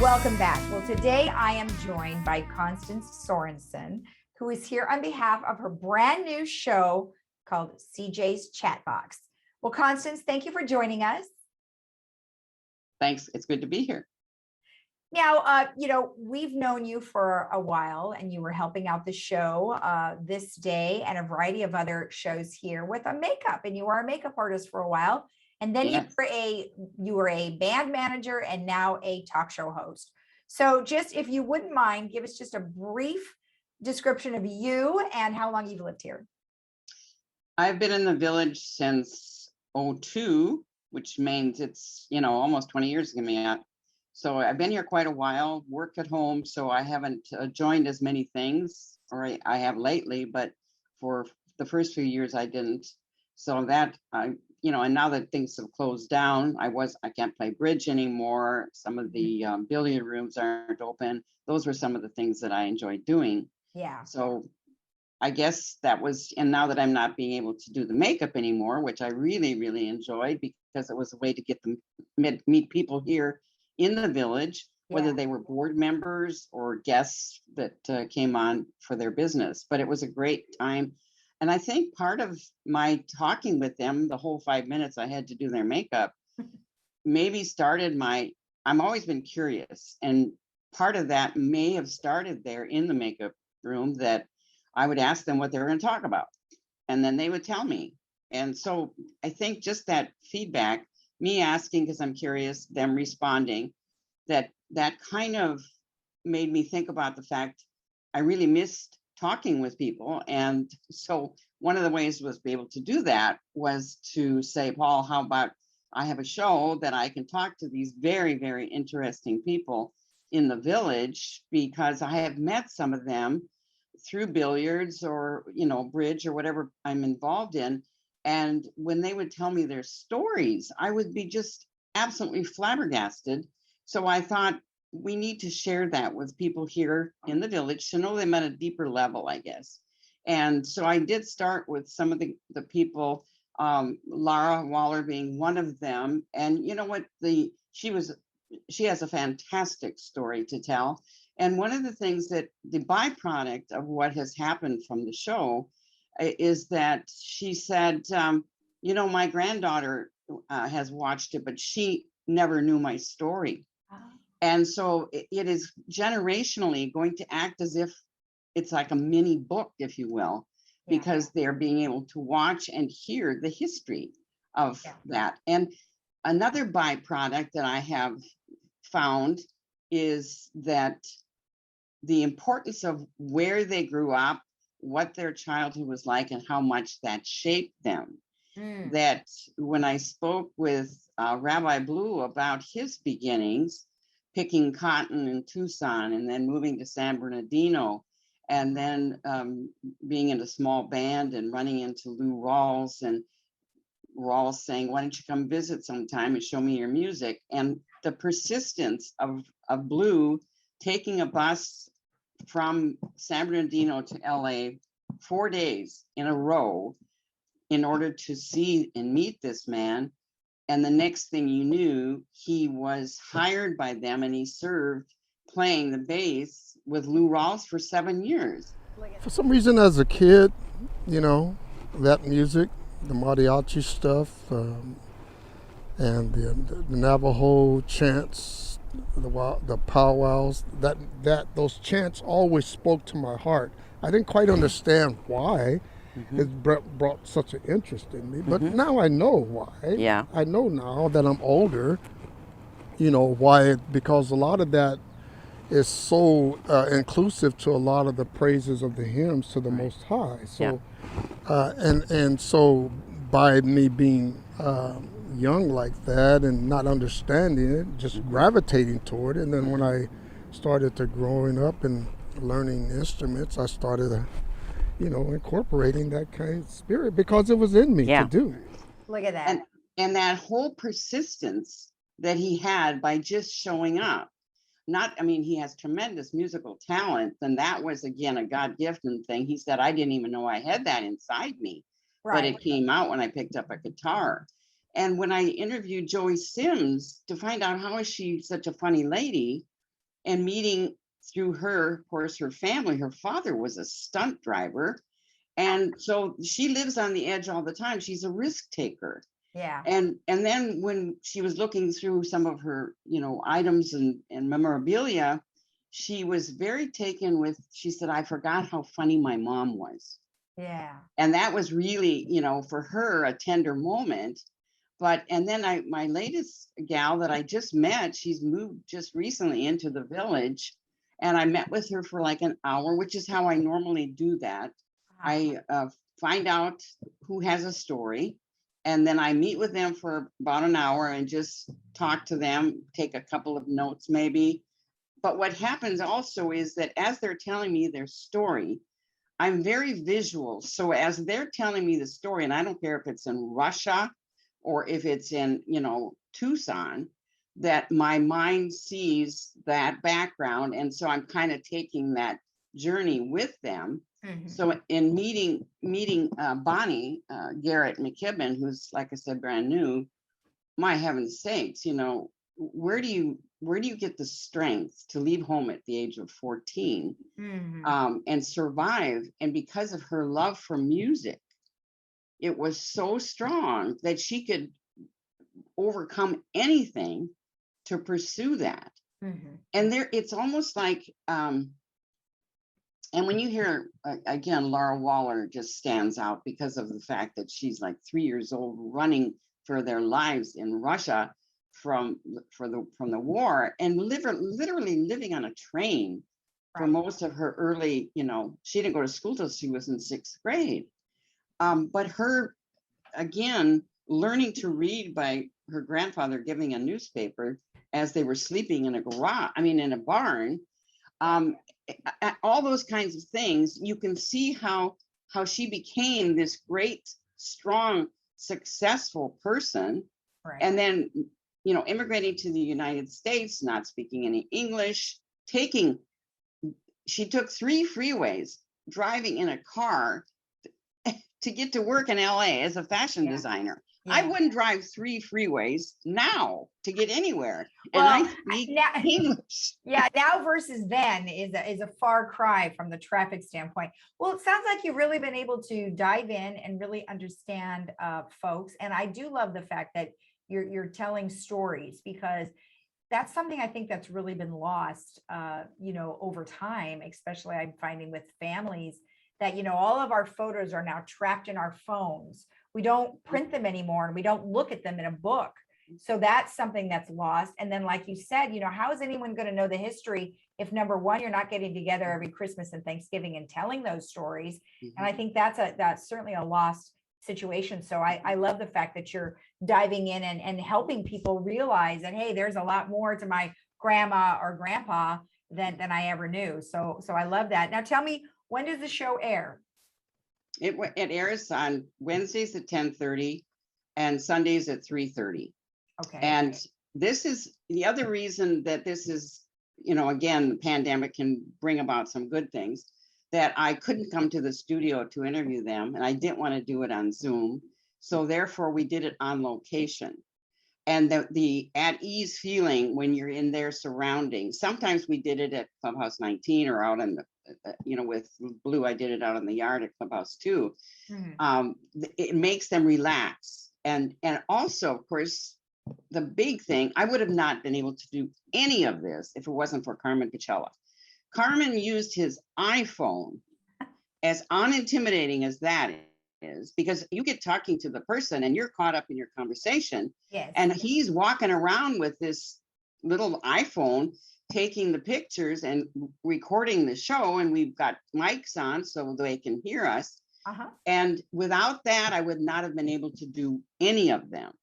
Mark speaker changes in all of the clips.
Speaker 1: Welcome back. Well, today I am joined by Constance Sorenson, who is here on behalf of her brand new show called CJ's Chatbox. Well, Constance, thank you for joining us.
Speaker 2: Thanks. It's good to be here.
Speaker 1: Now, we've known you for a while, and you were helping out the show this day and a variety of other shows here with a makeup, and you were a makeup artist for a while. And then
Speaker 2: Yes.
Speaker 1: you were a band manager and now a talk show host. So just if you wouldn't mind, give us just a brief description of you and how long you've lived here.
Speaker 2: I've been in the village since '02, which means it's, almost 20 years ago now. So I've been here quite a while, worked at home, so I haven't joined as many things, or I have lately, but for the first few years I didn't. So that and now that things have closed down, I can't play bridge anymore. Some of the billiard rooms aren't open. Those were some of the things that I enjoyed doing.
Speaker 1: Yeah.
Speaker 2: So I guess that was, and now that I'm not being able to do the makeup anymore, which I really, really enjoyed because it was a way to get them meet people here in the village, whether they were board members or guests that came on for their business. But it was a great time. And I think part of my talking with them, the whole 5 minutes I had to do their makeup, maybe started I've always been curious. And part of that may have started there in the makeup room, that I would ask them what they were going to talk about. And then they would tell me. And so I think just that feedback, me asking because I'm curious, them responding, that kind of made me think about the fact I really missed talking with people. And so one of the ways was be able to do that was to say, Paul, how about I have a show that I can talk to these very, very interesting people in the village, because I have met some of them through billiards or, bridge or whatever I'm involved in. And when they would tell me their stories, I would be just absolutely flabbergasted. So I thought, we need to share that with people here in the village to know them at a deeper level, I guess. And so I did start with some of the people, Lara Waller being one of them. And you know what, she has a fantastic story to tell. And one of the things that the byproduct of what has happened from the show is that she said, my granddaughter has watched it, but she never knew my story. And so it is generationally going to act as if it's like a mini book, if you will, because they're being able to watch and hear the history of that. And another byproduct that I have found is that the importance of where they grew up, what their childhood was like, and how much that shaped them. That when I spoke with Rabbi Blue about his beginnings, picking cotton in Tucson and then moving to San Bernardino, and then being in a small band and running into Lou Rawls, and Rawls saying, why don't you come visit sometime and show me your music? And the persistence of Blue taking a bus from San Bernardino to LA 4 days in a row in order to see and meet this man. And the next thing you knew, he was hired by them and he served playing the bass with Lou Rawls for 7 years.
Speaker 3: For some reason as a kid, that music, the mariachi stuff, and the Navajo chants, the powwows, those chants always spoke to my heart. I didn't quite understand why. It brought such an interest in me, but now I know why.
Speaker 2: Yeah.
Speaker 3: I know now that I'm older, why, because a lot of that is so inclusive to a lot of the praises of the hymns to the Most High. So, and so by me being young like that and not understanding it, just gravitating toward it, and then when I started to growing up and learning instruments, I started incorporating that kind of spirit because it was in me to do.
Speaker 1: Look at that.
Speaker 2: And that whole persistence that he had by just showing up. He has tremendous musical talent, and that was, again, a God-given thing. He said, I didn't even know I had that inside me, but it came out when I picked up a guitar. And when I interviewed Joey Sims to find out how is she such a funny lady, and meeting through her, of course, her family. Her father was a stunt driver. And so she lives on the edge all the time. She's a risk taker.
Speaker 1: Yeah.
Speaker 2: And then when she was looking through some of her, items and memorabilia, she was very taken with, she said, I forgot how funny my mom was.
Speaker 1: Yeah.
Speaker 2: And that was really, for her, a tender moment. And then my latest gal that I just met, she's moved just recently into the village. And I met with her for like an hour, which is how I normally do that. I find out who has a story, and then I meet with them for about an hour and just talk to them, take a couple of notes maybe. But what happens also is that as they're telling me their story, I'm very visual. So as they're telling me the story, and I don't care if it's in Russia or if it's in, Tucson, that my mind sees that background. And so I'm kind of taking that journey with them.
Speaker 1: Mhm.
Speaker 2: So in meeting Bonnie Garrett McKibben, who's, like I said, brand new, my heaven's sakes, where do you get the strength to leave home at the age of 14 and survive? And because of her love for music, it was so strong that she could overcome anything to pursue that. And it's almost like, and when you hear, again, Laura Waller just stands out because of the fact that she's like 3 years old running for their lives in Russia from the war, and literally living on a train for most of her early, she didn't go to school till she was in 6th grade. But her, again, learning to read by her grandfather giving a newspaper as they were sleeping in a barn, all those kinds of things, you can see how she became this great, strong, successful person. Right. And then, immigrating to the United States, not speaking any English, she took 3 freeways, driving in a car to get to work in LA as a fashion designer. Yeah. I wouldn't drive 3 freeways now to get anywhere.
Speaker 1: Well,
Speaker 2: and I speak English.
Speaker 1: Yeah, now versus then is a far cry from the traffic standpoint. Well, it sounds like you've really been able to dive in and really understand folks. And I do love the fact that you're telling stories, because that's something I think that's really been lost, over time, especially I'm finding with families that, all of our photos are now trapped in our phones. We don't print them anymore, and we don't look at them in a book. So that's something that's lost. And then, like you said, how is anyone going to know the history if, number one, you're not getting together every Christmas and Thanksgiving and telling those stories? And I think that's certainly a lost situation. So I love the fact that you're diving in and helping people realize that, hey, there's a lot more to my grandma or grandpa than I ever knew. So I love that. Now tell me, when does the show air?
Speaker 2: It airs on Wednesdays at 10:30 and Sundays at 3:30.
Speaker 1: Okay.
Speaker 2: And this is the other reason that this is, again, the pandemic can bring about some good things, that I couldn't come to the studio to interview them, and I didn't want to do it on Zoom. So therefore we did it on location. And the at ease feeling when you're in their surroundings. Sometimes we did it at Clubhouse 19 or out in the, with Blue, I did it out in the yard at Clubhouse 2. It makes them relax. And also, of course, the big thing, I would have not been able to do any of this if it wasn't for Carmen Picella. Carmen used his iPhone, as unintimidating as that is, because you get talking to the person and you're caught up in your conversation.
Speaker 1: Yes.
Speaker 2: And he's walking around with this little iPhone, taking the pictures and recording the show. And we've got mics on so they can hear us. And without that, I would not have been able to do any of them.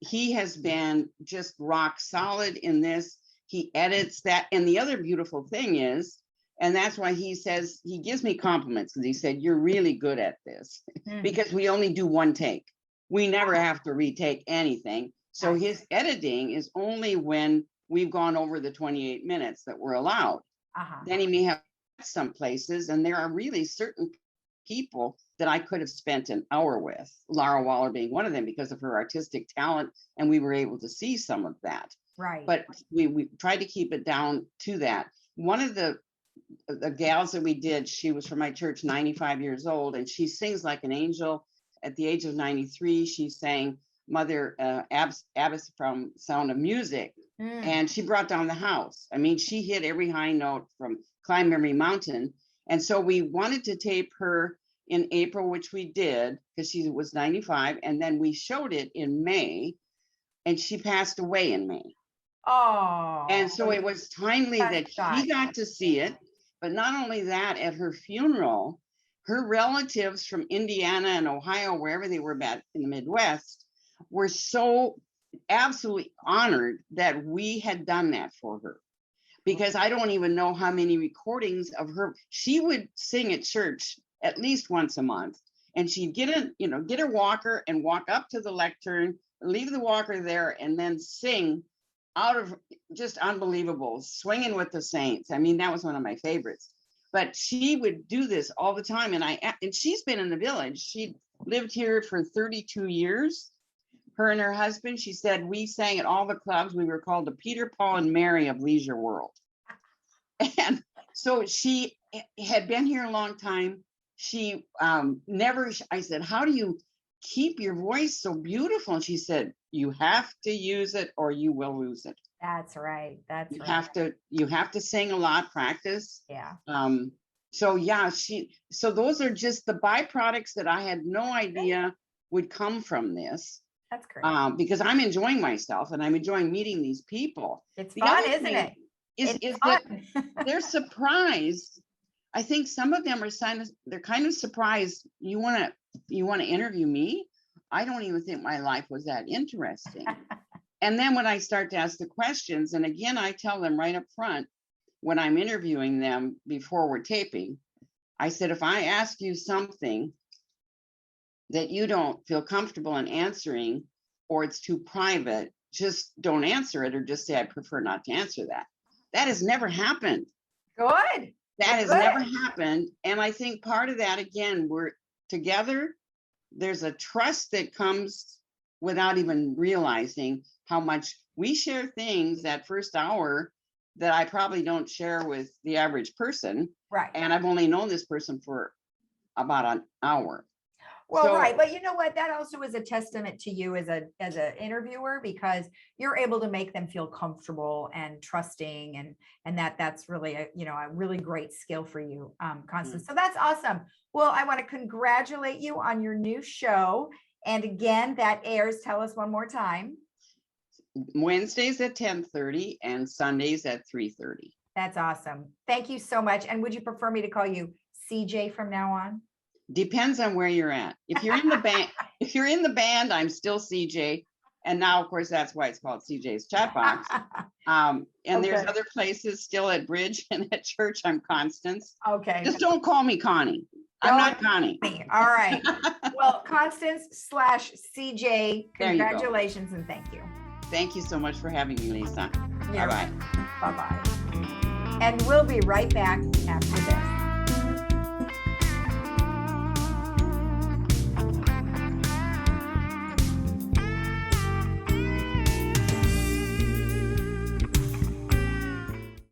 Speaker 2: He has been just rock solid in this. He edits that. And the other beautiful thing is, and that's why he says, he gives me compliments, because he said, you're really good at this, because we only do one take. We never have to retake anything. So his editing is only when we've gone over the 28 minutes that we're allowed. Then he may have some places, and there are really certain people that I could have spent an hour with, Laura Waller being one of them, because of her artistic talent, and we were able to see some of that.
Speaker 1: Right.
Speaker 2: But we tried to keep it down to that. One of the gals that we did, she was from my church, 95 years old, and she sings like an angel. At the age of 93, she sang Mother Abbess from Sound of Music, and she brought down the house. I mean, she hit every high note from Climb Every Mountain. And so we wanted to tape her in April, which we did, because she was 95, and then we showed it in May, and she passed away in May.
Speaker 1: Oh.
Speaker 2: And so it was timely that he got to see it. But not only that, at her funeral, her relatives from Indiana and Ohio, wherever they were back in the Midwest, were so absolutely honored that we had done that for her. Because I don't even know how many recordings of her. She would sing at church at least once a month, and she'd get her walker and walk up to the lectern, leave the walker there, and then sing out of just unbelievable, Swinging with the Saints. I mean, that was one of my favorites. But she would do this all the time, and she's been in the village. She lived here for 32 years. Her and her husband, she said, we sang at all the clubs. We were called the Peter, Paul, and Mary of Leisure World. And so she had been here a long time. She I said, how do you keep your voice so beautiful? And she said, you have to use it or you will lose it.
Speaker 1: That's right.
Speaker 2: You have to sing a lot, practice.
Speaker 1: Yeah.
Speaker 2: So those are just the byproducts that I had no idea would come from this.
Speaker 1: That's great.
Speaker 2: Because I'm enjoying myself and I'm enjoying meeting these people.
Speaker 1: It's fun, isn't it?
Speaker 2: Is that they're surprised. I think some of them are they're kind of surprised. You want to interview me? I don't even think my life was that interesting. And then when I start to ask the questions, and again, I tell them right up front when I'm interviewing them before we're taping, I said, if I ask you something that you don't feel comfortable in answering, or it's too private, just don't answer it, or just say, I prefer not to answer that. That has never happened.
Speaker 1: Good.
Speaker 2: That has never happened. And I think part of that, again, we're together. There's a trust that comes without even realizing how much we share things that first hour that I probably don't share with the average person.
Speaker 1: Right.
Speaker 2: And I've only known this person for about an hour.
Speaker 1: Well, right. But you know what? That also is a testament to you as an interviewer, because you're able to make them feel comfortable and trusting, and that's really a really great skill for you, Constance. So that's awesome. Well, I want to congratulate you on your new show. And again, that airs, tell us one more time.
Speaker 2: Wednesdays at 10:30 and Sundays at 3:30.
Speaker 1: That's awesome. Thank you so much. And would you prefer me to call you CJ from now on?
Speaker 2: Depends on where you're at. If you're in the band, I'm still CJ. And now, of course, that's why it's called CJ's Chatbox. There's other places still at Bridge and at church. I'm Constance.
Speaker 1: Okay.
Speaker 2: Just don't call me Connie. I'm not Connie.
Speaker 1: All right. Well, Constance/CJ, congratulations and thank you.
Speaker 2: Thank you so much for having me, Lisa.
Speaker 1: Yeah.
Speaker 2: Bye-bye.
Speaker 1: Bye-bye. And we'll be right back after this.